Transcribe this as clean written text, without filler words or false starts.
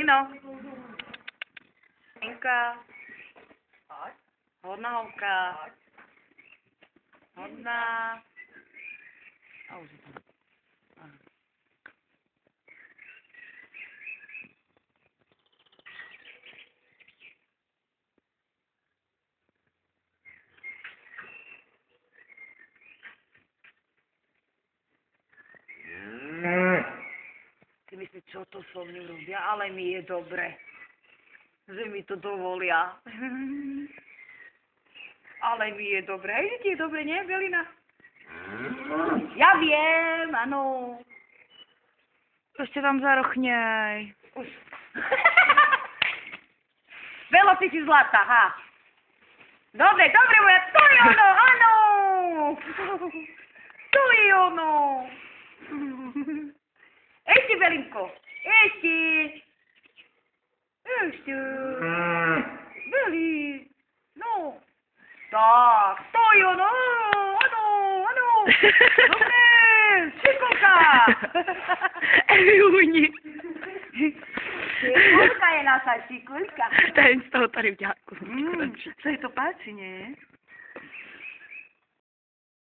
Belino. Inka. Hodná holka. Hodná. A už je to. Ty myslíš, čo to so mnou robia, ale mi je dobre, že mi to dovolia. Ale mi je dobre. Hej, že ti je dobre, nie, Belina? Ja viem, áno. Ešte tam zarochnej. Už. Belo, ty si zlatá, ha. Dobre, moja, to je ono, áno. To je ono. Ešte, Belinko, ešte. Beli, no. Tak, to je ono, áno. Dobre, šikulka. Ujni. Šikulka je naša šikulka. Ten z toho tady vďaku. Sa jej to páči, nie?